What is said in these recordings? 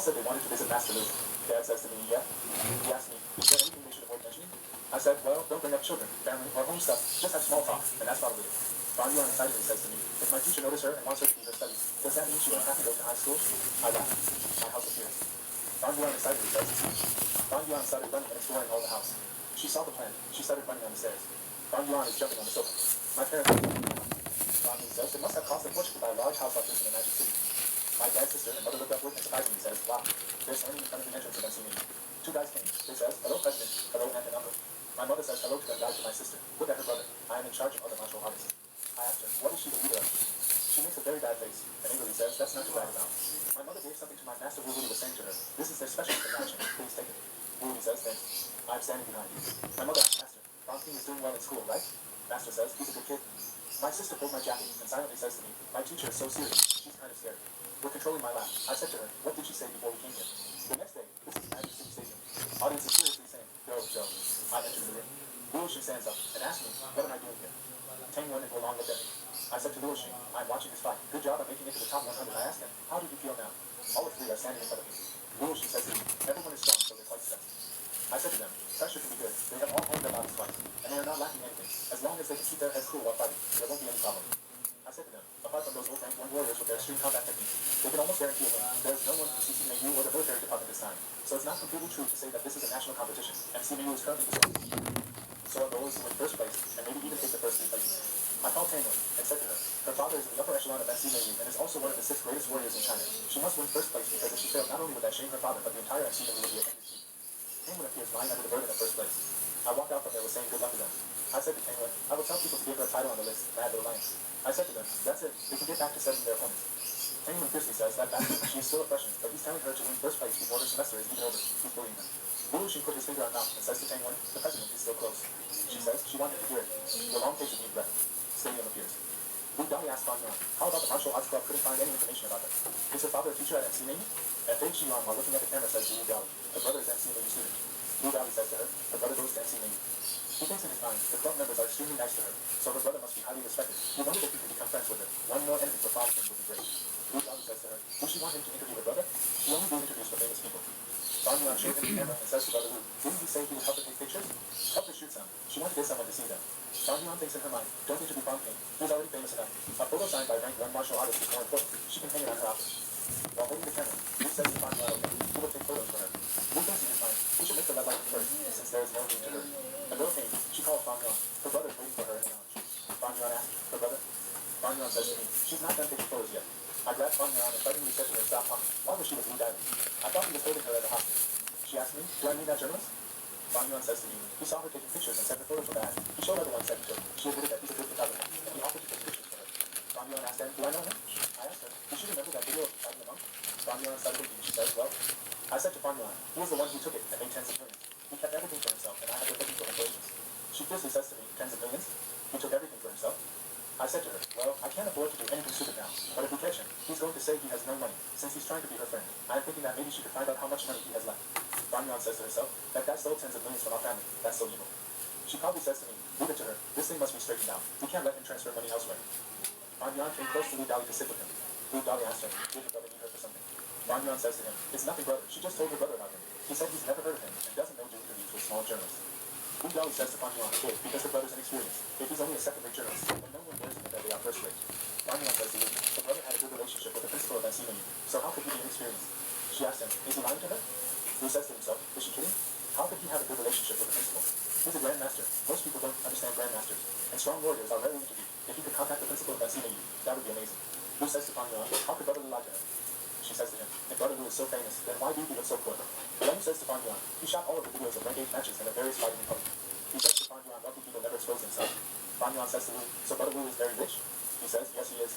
all said they wanted to visit Master Luke. Dad says to me, yeah. He asked me, is there anything they should avoid mentioning? I said, well, don't bring up children, family, or home stuff. Just have small talk, and that's probably it. Bon Yuan excitedly says to me, if my teacher notices her and wants her to leave her studies, does that mean she won't have to go to high school? I laugh. My house appears. Bon Yuan excitedly says, Bon Yuan started running and exploring all the house. She saw the plan. She started running on the stairs. Bon Yuan is jumping on the sofa. My parents are Bon Yuan says, it must have cost a fortune to buy a large house like this in a magic city. My dad's sister and mother look upward and surprisingly says, wow, there's only in front of the entrance of MC meeting. Two guys came. They says, hello, President. Hello, aunt and uncle. My mother says hello to them guys to my sister. Look at her brother. I am in charge of other martial artists. I asked her, what is she the leader of? She makes a very bad face and angrily says, that's not to brag about. My mother gave something to my master Wu was saying to her. This is their special connection. Please take it. Wu says, thanks. I'm standing behind you. My mother asks Master, Bon King is doing well in school, right? Master says, he's a good kid. My sister pulled my jacket and silently says to me, my teacher is so serious. She's kind of scared. We're controlling my laugh. I said to her, what did she say before we came here? The next day, this is Magic City Stadium. Audience is seriously saying, go, Joe. I enter the room. Luoxin stands up and asks me, what am I doing here? Tang Wen and Wolong looked at me. I said to Luoxin, I'm watching this fight. Good job on making it to the top 100. I asked him, how do you feel now? All of three are standing in front of me. Luoxin says to me, everyone is strong, so they're quite stressed. I said to them, pressure can be good. They have all honed their bodies twice, and they are not lacking anything. As long as they can keep their heads cool while fighting, there won't be any problem. I said to them, apart from those old rank 1 warriors with their extreme combat techniques, they can almost guarantee a win. There is no one from CCMU or the military department this time. So it's not completely true to say that this is a national competition, and CMU is currently the so our goal is to win first place, and maybe even take the first 3 places. I called Tang Wen and said to her, her father is in the upper echelon of NCMU and is also one of the 6 greatest warriors in China. She must win first place because if she fails, not only would that shame her father, but the entire NCMU will be offended too. Tang Wen appears lying under the burden of first place. I walked out from there with saying good luck to them. I said to Tang Wen, I will tell people to give her a title on the list, Mad Little Lions. I said to them, that's it, they can get back to setting their opponents. Tang Wen fiercely says that she is still a freshman, but he's telling her to win first place before her semester is even over. He's bullying her. Luoxin put his finger on mouth and says to Tang Wen, the president is still close. She says she wanted to hear it. The long takes a deep breath. Stadium appears. Wu Dali asked Bon Yuan, how about the martial arts club couldn't find any information about her? Is her father a teacher at NC Navy? And Fei Qiyuan, while looking at the camera, says to Wu Dali, her brother is NC Navy student. Wu Dali says to her, her brother goes to NC Navy. He thinks in his mind, the club members are extremely nice to her, so her brother must be highly respected. He wondered if he could become friends with her. One more enemy for Father would be great. Wu Dali says to her, would she want him to interview her brother? He only do interviews for famous people. Bon Yuan shows him the camera and says to Brother Wu, didn't he say he would help her take pictures? Help her shoot some. She wanted to get someone to see them. Bon Yuan thinks in her mind, don't interview Bon King. He's already famous enough. A photo signed by rank 1 martial artist is more important. She can hang it on her office. While holding the camera, Wu says to Bon Yuan, okay, he will take photos for her. Wu thinks in his mind, we should make the red light first, since there is no room to her. A girl came. She calls Bon Yuan. Her brother is waiting for her in the lounge. Bon Yuan asks, her brother? Bon Yuan says to me, she's not done taking photos yet. I grabbed Bon Yuan and frighteningly said to her, stop talking. Why was she with Wu Dali? I thought he was holding her as a hostage. She asked me, do I mean that journalist? Bon Yuan says to me, he saw her taking pictures and said her photos were bad. He showed her the ones that he took. She admitted that he's a good photographer, and he offered to take pictures for her. Bon Yuan asked her, do I know him? I asked her, did she remember that video of fighting the monk? Bon Yuan started thinking. She says, well, I said to Bon Yuan, he was the one who took it and made tens of millions. He kept everything for himself, and I had to looking for him for ages. She fiercely says to me, tens of millions? He took everything for himself. I said to her, well, I can't afford to do anything stupid now, but if we catch him, he's going to say he has no money, since he's trying to be her friend. I am thinking that maybe she could find out how much money he has left. Bon Yuan says to herself, that guy stole tens of millions from our family. That's so evil. She probably says to me, leave it to her. This thing must be straightened out. We can't let him transfer money elsewhere. Bon Yuan came close to Wu Dali to sit with him. Wu Dali asked her, did her brother need her for something? Bon Yuan says to him, it's nothing, brother. She just told her brother about him. He said he's never heard of him and doesn't know do interviews with small journalists. Wu Dali says to Bon Yuan, okay, because her brother's inexperienced. If he's only a second-rate journalist, then no one dares admit that they are first-rate. Bon Yuan says to Wu, the brother had a good relationship with the principal of NCMU, so how could he be inexperienced? She asked him, is he lying to her? Wu says to himself, is she kidding? How could he have a good relationship with the principal? He's a grandmaster. Most people don't understand grandmasters, and strong warriors are rarely interviewed. If he could contact the principal of NCMU, that would be amazing. Wu says to Bon Yuan, how could Brother Wu lie to her? She says to him, if Brother Wu is so famous, then why do he look so poor? Then he says to Bon Yuan, he shot all of the videos of rank 8 matches and the various fighting in public. He says to Bon Yuan, wealthy people never expose themselves. Bon Yuan says to Wu, so Brother Wu is very rich? He says, yes he is.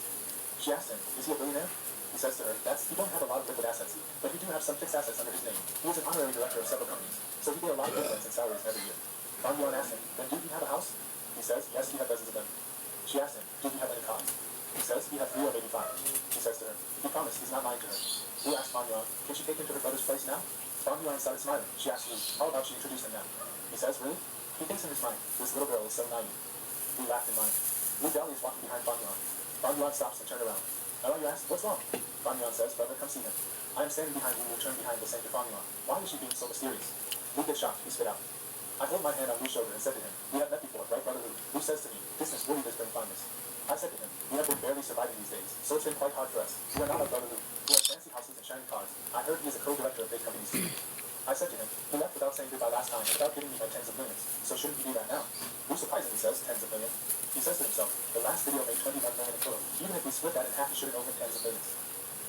She asks him, is he a billionaire? He says to her, he don't have a lot of liquid assets, but he do have some fixed assets under his name. He is an honorary director of several companies, so he get a lot of dividends and salaries every year. Bon Yuan asks him, then do he have a house? He says, yes, he has dozens of them. She asks him, do he have any cars? He says, he has 3 of 85. He says to her, he promised he's not lying to her. Wu asks Bon Yuan, can she take him to her brother's place now? Bon Yuan started smiling. She asks Wu, how about she introduce him now? He says, really? He thinks in his mind, this little girl is so naive. Wu laughed in mind. Wu Dali is walking behind Bon Yuan. Bon Yuan stops and turns around. Hello, you ask, what's wrong? Bon Yuan says, brother, come see him. I am standing behind Lou, turned behind the Saint Formula. Why is she being so mysterious? Lou gets shocked. He spit out. I hold my hand on Lou's shoulder and said to him, we have met before, right, Brother Lou? Lou says to me, distance really does bring fondness. I said to him, we have been barely surviving these days, so it's been quite hard for us. We are not like Brother Lou, who has fancy houses and shiny cars. I heard he is a co-director of big companies too. I said to him, he left without saying goodbye last time, without giving me my tens of millions. So shouldn't he do that now? Lou surprisingly says tens of millions. He says to himself, the last video made 21 million in total. Even if we split that in half, he shouldn't owe him tens of millions.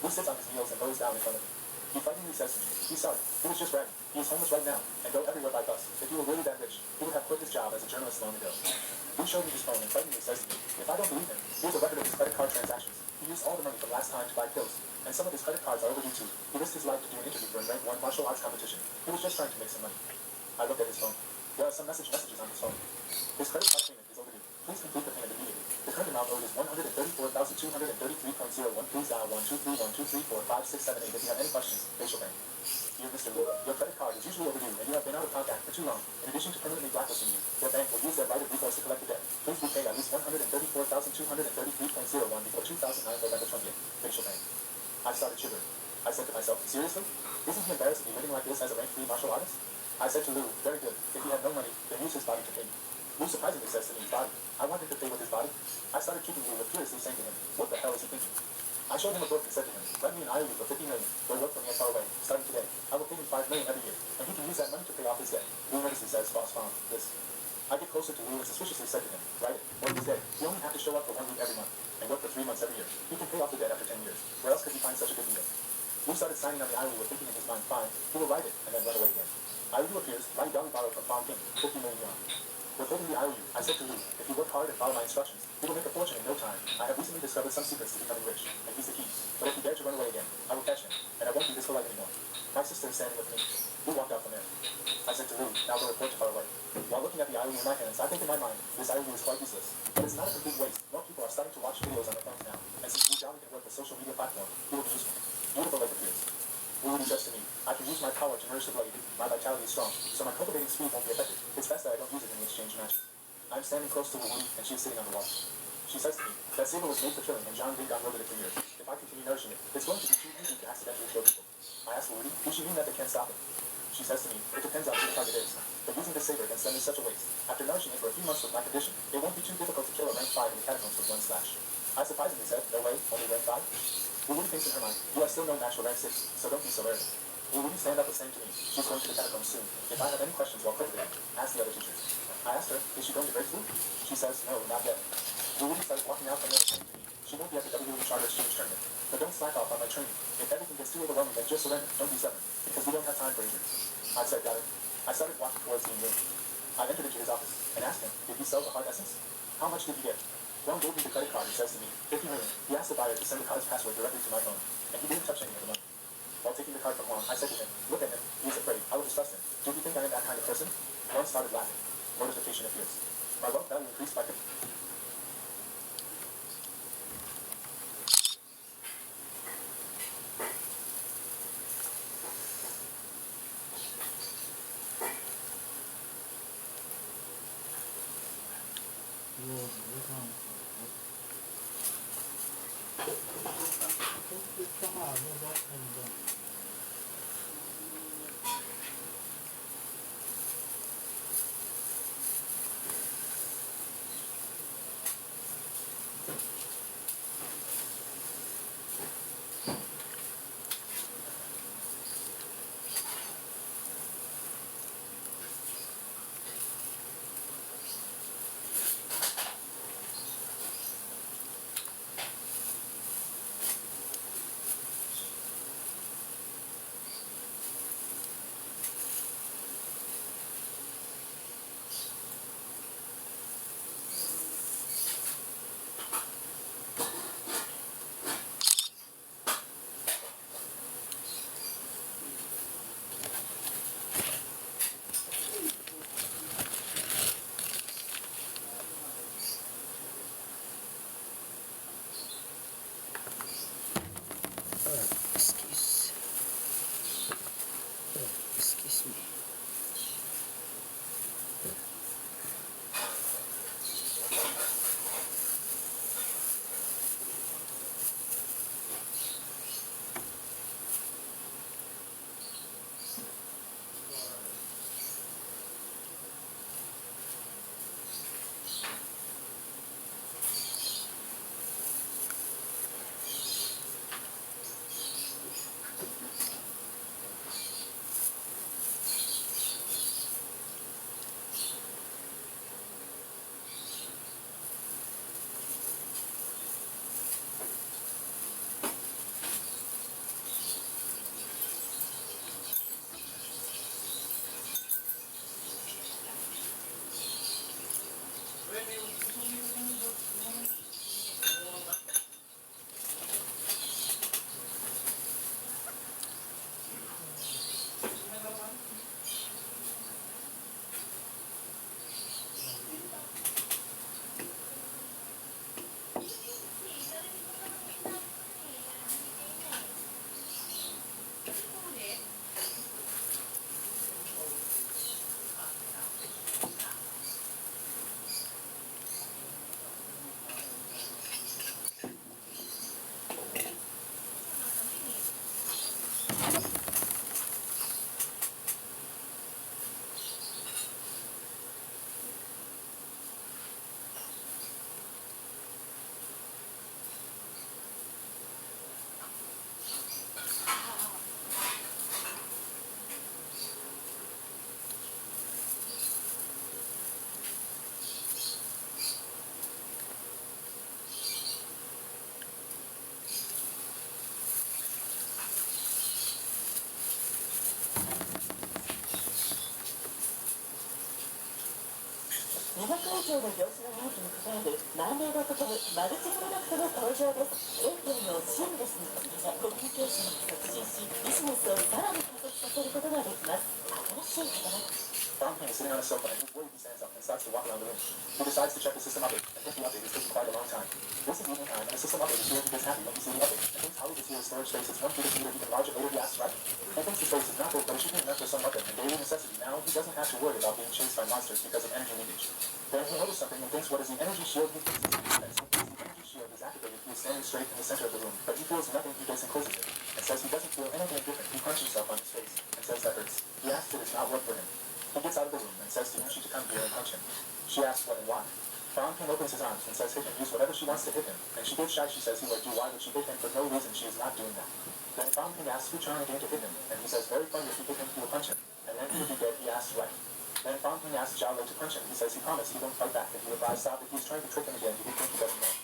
Lou sits on his heels and goes down in front of me. He frighteningly says to me, he's sorry, he was just bragging. He is homeless right now, and go everywhere by bus. If he were really that rich, he would have quit his job as a journalist long ago. Lou showed me his phone and frighteningly says to me, if I don't believe him, here's a record of his credit card transactions. He used all the money from last time to buy pills, and some of his credit cards are overdue too. He risked his life to do an interview for a rank 1 martial arts competition. He was just trying to make some money. I looked at his phone. There are some messages on his phone. His credit card payment is overdue. Please complete the payment immediately. The current amount owed is 134,233.01. Please dial 12312345678 if you have any questions. Facial bank. Dear Mr. Lou, your credit card is usually overdue and you have been out of contact for too long. In addition to permanently blacklisting you, your bank will use their right of recourse to collect the debt. Please repay at least 134,233.01 before 2009 November 20th. Facial bank. I started shivering. I said to myself, seriously? Isn't he embarrassed to be living like this as a rank 3 martial artist? I said to Lou, very good. If he had no money, then use his body to pay me. Lou surprisingly says to me, body. I want him to pay with his body. I started kicking Lou with furiously saying to him, what the hell is he thinking? I showed him a book and said to him, let me an IOU for 50 million. Go work for me at far away. Starting today, I will pay him 5 million every year, and he can use that money to pay off his debt. Lou nervously says, boss found this. I get closer to Lou and suspiciously said to him, write it. Or he's dead. You only have to show up for 1 week every month, and work for 3 months every year. He can pay off the debt after 10 years. Where else could he find such a good deal? Lou started signing on the IOU, thinking in his mind, fine, he will write it, and then run away again. IOU appears, Rai Dolly borrowed from Fong King, 50 million yuan. Withholding the IOU, I said to Lou, if you work hard and follow my instructions, he will make a fortune in no time. I have recently discovered some secrets to becoming rich, and he's the key. But if he dares to run away again, I will catch him, and I won't be this polite anymore. My sister is standing with me. Lou walked out from there. I said to Lou, now go report to far away. While looking at the IOU in my hands, I think in my mind, this IOU is quite useless. But it's not a complete waste. More people are starting to watch videos on their phones now, and since Lou Jolly can work with social media platform, he will be useful. Beautiful like appears. Lou says to me, I can use my power to nourish the blade. My vitality is strong, so my cultivating speed won't be affected. It's best that I don't use it in the exchange matches. I'm standing close to Wu, and she is sitting on the wall. She says to me, that saber was made for killing, and John Ding got rid of it for years. If I continue nourishing it, it's going to be too easy to accidentally kill people. I ask Wu, does she mean that they can't stop it? She says to me, it depends on who the target is. But using this saber against them is such a waste. After nourishing it for a few months with my condition, it won't be too difficult to kill a rank 5 in the catacombs with one slash. I surprisingly said, no way, only rank 5? Wu thinks in her mind, you are still no match for rank 6, so don't be so arrogant. Wu stand up and saying to me, she's going to the catacombs soon. If I have any questions while cultivating, ask the other teachers. I asked her, is she going to breakthrough? She says, no, not yet. Wu starts walking out from there saying to me, she won't be at the WWE Charter Exchange tournament. But don't slack off on my training. If everything gets too overwhelming, then just surrender. Don't be stubborn, because we don't have time for injuries. I said, got it. I started walking towards the room. I entered into his office and asked him, did he sell the heart essence? How much did he get? Wang gave me the credit card and says to me, 50 million. He asked the buyer to send the card's password directly to my phone, and he didn't touch any of the money. While taking the card from Wang, I said to him, look at him. He is afraid. I will distrust him. Do you think I am that kind of person? Wang started laughing. Notification appears. My wealth value increased by 50. 200以上の業種のニーズに応えるマーメイドととむマルチプロダクトの登場です。営業をシームレスに進め、コミュニケーションを促進し、ビジネスをさらに加速させることができます。新しい働き。Valentine is sitting on a sofa and he's worried. He stands up and starts to walk around the room. He decides to check the system update and think the update is taking quite a long time. This is evening time and the system update is here. He gets happy when he sees the update and thinks how he can see his storage space is 1 cubic meter even larger. Later he asks, right? He thinks the space is not big, but it should be enough for some update and daily necessity. Now he doesn't have to worry about being chased by monsters because of energy leakage. Then he notices something and thinks, what is the energy shield? He thinks it's and so the energy shield is activated. He is standing straight in the center of the room, but he feels nothing. He gets and closes it and says he doesn't feel anything different. He punches himself on his face and says that hurts. He asks it does not work for him. He gets out of the room and says to Yushi to come here and punch him. She asks what and why. Valentine opens his arms and says hit him, use whatever she wants to hit him. And she gets shy. She says he would do. Why would she hit him? For no reason. She is not doing that. Then Valentine asks who trying again to hit him. And he says very funny, if you hit him, he will punch him. And then he would be dead. He asks right. Then Valentine asks Xiao to punch him. He says he promised he won't fight back. And he replies stop if he's trying to trick him again. He would think he doesn't know.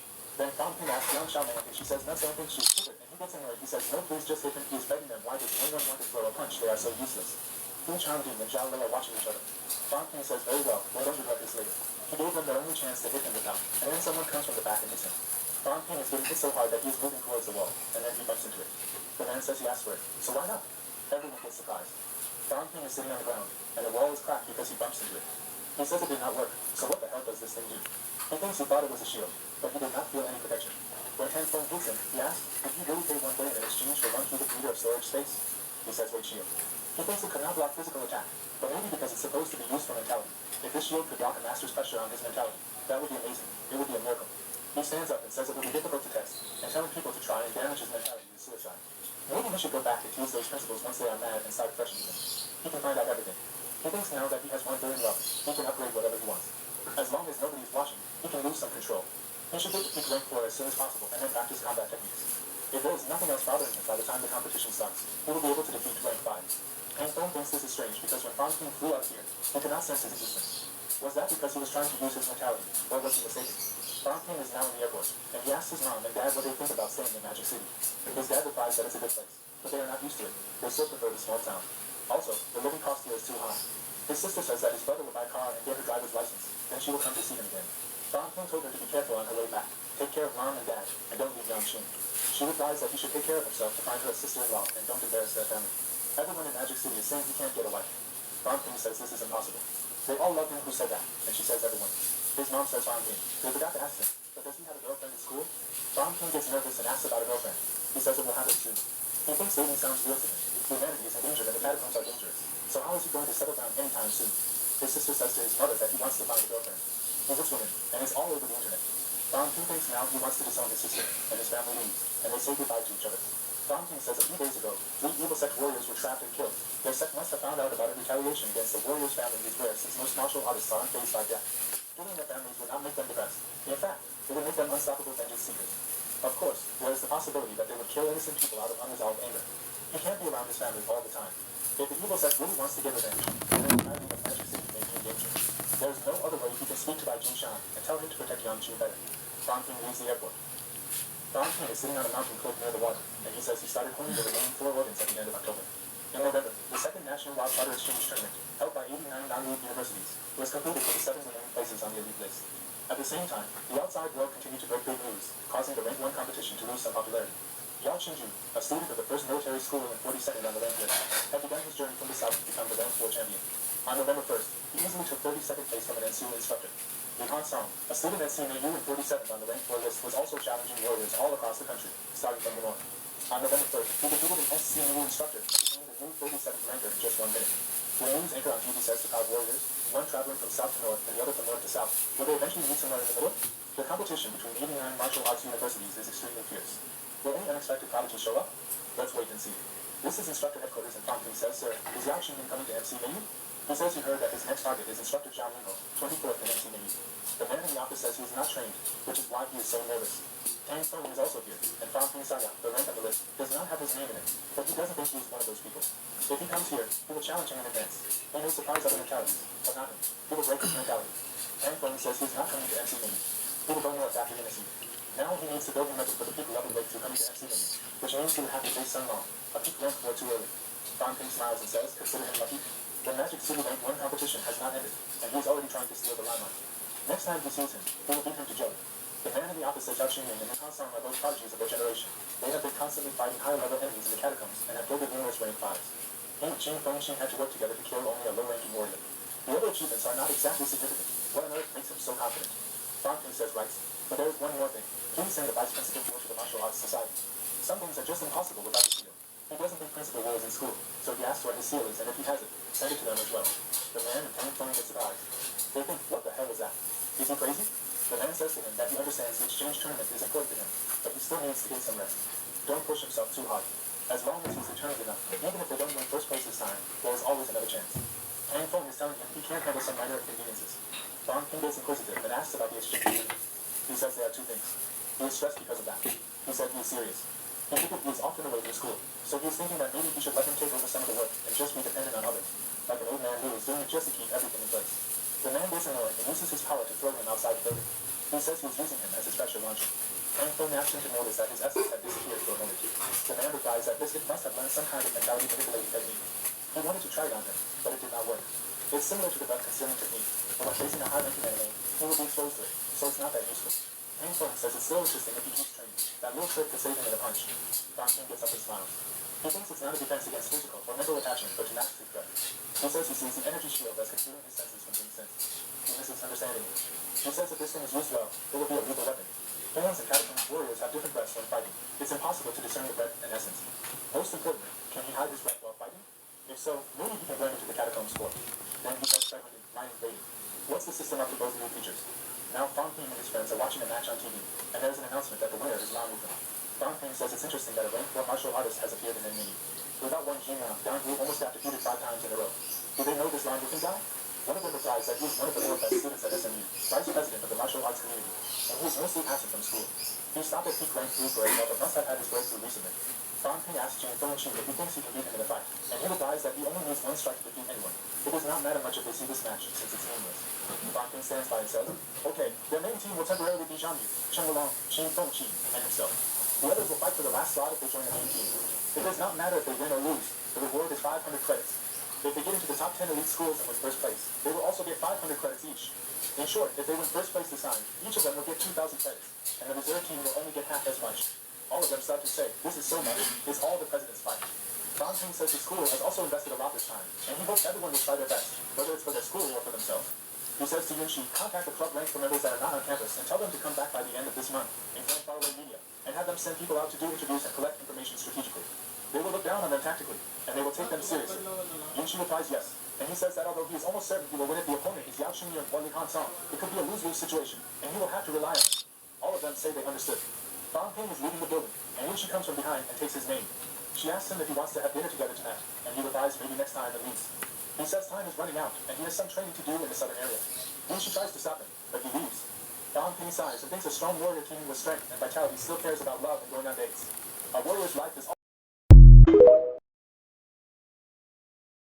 Then Valentine asks young Xiao and she says that's something she's stupid. And he gets annoyed. He says no, please just hit him. He is begging them. Why does anyone want to throw a punch? They are so useless. Fu Changding and Zhao Lei are watching each other. Valentine says very well, they don't regret this later. He gave them their only chance to hit him without, and then someone comes from the back and hits him. Valentine is getting hit so hard that he is moving towards the wall, and then he bumps into it. The man says he asked for it, so why not? Everyone gets surprised. Valentine is sitting on the ground, and the wall is cracked because he bumps into it. He says it did not work, so what the hell does this thing do? He thinks he thought it was a shield, but he did not feel any protection. When Hanfeng hits him, he asks, did you really pay 1 billion in exchange for 1 cubic meter of storage space? He says, wait, shield. He thinks it could not block physical attack, but maybe because it's supposed to be used for mentality. If this shield could block a master's pressure on his mentality, that would be amazing. It would be a miracle. He stands up and says it would be difficult to test, and telling people to try and damage his mentality is suicide. Maybe he should go back and use those principles once they are mad and start questioning them. He can find out everything. He thinks now that he has 1 billion left, he can upgrade whatever he wants. As long as nobody is watching, he can lose some control. He should get to peak rank 4 as soon as possible and then practice combat techniques. If there is nothing else bothering him by the time the competition starts, he will be able to defeat rank 5. And Thorne thinks this is strange because when Valentine flew out here, he could not sense his existence. Was that because he was trying to use his mentality, or was he mistaken? Valentine is now in the airport, and he asks his mom and dad what they think about staying in Magic City. His dad replies that it's a good place, but they are not used to it. They still prefer the small town. Also, the living cost here is too high. His sister says that his brother will buy a car and get her driver's license, then she will come to see him again. Valentine told her to be careful on her way back. Take care of mom and dad, and don't leave young Shin. She replies that he should take care of himself to find her a sister-in-law and don't embarrass their family. Everyone in Magic City is saying he can't get a wife. Valentine says this is impossible. They all love him who said that, and she says everyone. His mom says Valentine. They forgot to ask him, but does he have a girlfriend in school? Valentine gets nervous and asks about a girlfriend. He says it will happen soon. He thinks dating sounds real to him. Humanity is in danger and the catacombs are dangerous. So how is he going to settle down anytime soon? His sister says to his mother that he wants to find a girlfriend. He hits women, and it's all over the internet. Valentine thinks now he wants to disown his sister, and his family leaves, and they say goodbye to each other. Valentine says a few days ago, 3 evil sect warriors were trapped and killed. Their sect must have found out about a retaliation against the warriors' family is rare since most martial artists are unfazed by death. Killing their families would not make them depressed. In fact, it would make them unstoppable vengeance seekers. Of course, there is the possibility that they would kill innocent people out of unresolved anger. He can't be around his family all the time. If the evil sect really wants to get revenge, then the entirety of Magic City may be in danger. There is no other way he can speak to Bai Jinshan and tell him to protect Yang Chu better. Valentine leaves the airport. Valentine is sitting on a mountain cliff near the water, and he says he started cleaning the remaining 4 organs at the end of October. In November, the second National Wild Charter Exchange Tournament, held by 89 non-elite universities, was completed for the 7 remaining places on the elite list. At the same time, the outside world continued to break big news, causing the rank 1 competition to lose some popularity. Yao Qingju, a student of the first military school and 42nd on the rank list, had begun his journey from the south to become the rank 4 champion. On November 1st, he easily took 32nd place from an NCU instructor. Li Han Song, a student at CMAU and 47th on the rank 4 list, was also challenging warriors all across the country, starting from the north. On November 1st, he defeated an SCMU instructor and became the new 37th ranker in just 1 minute. The news anchor on TV says to proud warriors, one traveling from south to north and the other from north to south, will they eventually meet somewhere in the middle? The competition between 89 martial arts universities is extremely fierce. Will any unexpected prodigy show up? Let's wait and see. This is instructor headquarters in Fangping says, sir, is Yao Qingyu coming to MC Menu? He says he heard that his next target is instructor Zhao Minho, 24th in MC Menu. The man in the office says he is not trained, which is why he is so nervous. Tang Song is also here, and Fangping Saya, the rank on the list, does not have his name in it, but he doesn't think he is one of those people. If he comes here, he will challenge him in advance. He may surprise other mentalities, but not him. He will break his mentality. Tang Song says he is not coming to MC Menu. He will go north after Hennessy. Now he needs to build momentum for the peak level break to coming to MC Menu, which means he will have to face Sun Long, a peak rank 4 too early. Fangping smiles and says, consider him lucky. The Magic City rank 1 competition has not ended, and he is already trying to steal the limelight. Next time he sees him, he will beat him to jelly. The man and the opposite Zhao Qingming and Hu Song are both prodigies of their generation. They have been constantly fighting higher-level enemies in the catacombs and have wielded numerous rank fires. He, Qing, Feng, Qing had to work together to kill only a low-ranking warrior. The other achievements are not exactly significant. What on earth makes him so confident? Fang Ping says right, but there is one more thing. Please send the vice principal to the martial arts society. Some things are just impossible without the seal. He doesn't think Principal Wu is in school, so he asks where his seal is, and if he has it, send it to them as well. The man and Tang Feng get surprised. They think, what the hell is that? Is he crazy? The man says to him that he understands the exchange tournament is important to him, but he still needs to get some rest. Don't push himself too hard. As long as he's determined enough, even if they don't win first place this time, there is always another chance. Tang Feng is telling him he can't handle some minor inconveniences. Fang Ping is inquisitive and asks about the exchange tournament. He says there are two things. He is stressed because of that. He said he is serious. He figured he is often away from school, so he is thinking that maybe he should let him take over some of the work and just be dependent on others, like an old man who is doing it just to keep everything in place. The man gets annoyed and uses his power to throw him outside the building. He says he is using him as his special launcher. Tang Feng asks him to notice that his essence had disappeared for a moment. The man replies that Biscuit must have learned some kind of mentality manipulating technique. He wanted to try it on him, but it did not work. It's similar to the belt concealing technique, but when facing a high-ranking enemy, he will be exposed to it, so it's not that useful. Tang Feng says it's still interesting if he keeps training. That little trick could save him in a punch. Fang Ping gets up and smiles. He thinks it's not a defense against physical or mental attachment, but to mask the threat. He says he sees the energy shield as concealing his senses from being sensed. He misses understanding it. He says if this thing is used well, it will be a lethal weapon. Humans and catacombs warriors have different breaths when fighting. It's impossible to discern the breath and essence. Most importantly, can he hide his breath while fighting? If so, maybe he can blend into the catacombs sport. Then he does start with mind invading. What's the system up to both new features? Now Fang Ping and his friends are watching a match on TV, and there's an announcement that the winner is Lan Wukong. Fang Ping says it's interesting that a rank 4 martial artist has appeared in their meeting. Without one Jin round, Yang Wu almost got defeated 5 times in a row. Do they know this Lan Wukong guy? One of them replies that he's one of the 4 best students at SMU, vice president of the martial arts community, and he's mostly absent from school. He stopped at peak rank 3 for a while, but must have had his breakthrough recently. Fang Ping asks Jin Feng Qi if he thinks he can beat him in a fight, and he replies that he only needs 1 strike to defeat anyone. It does not matter much if they see this match, since it's meaningless. Fang Ping stands by and says, okay, their main team will temporarily be Zhang Yu, Chen Wulong, Qin Feng Qi, and himself. The others will fight for the last slot if they join the main team. It does not matter if they win or lose. The reward is 500 credits. If they get into the top 10 elite schools and win first place, they will also get 500 credits each. In short, if they win first place this time, each of them will get 2,000 credits, and the reserve team will only get half as much. All of them start to say, this is so much, it's all the president's fight. Fang Ping says his school has also invested a lot this time, and he hopes everyone will try their best, whether it's for their school or for themselves. He says to Yunxi, contact the club rank for members that are not on campus and tell them to come back by the end of this month, inform faraway media, and have them send people out to do interviews and collect information strategically. They will look down on them tactically, and they will take them seriously. Yunxi replies yes, and he says that although he is almost certain he will win if the opponent is Yao Qingyun or Li Hansong, it could be a lose-lose situation, and he will have to rely on them. All of them say they understood. Fang Ping is leaving the building, and Yunxi comes from behind and takes his name. She asks him if he wants to have dinner together tonight, and he replies maybe next time at least. He says time is running out, and he has some training to do in the southern area. Yunxi tries to stop him, but he leaves. Fang Ping sighs and thinks a strong warrior teeming with strength and vitality still cares about love and going on dates. A warrior's life is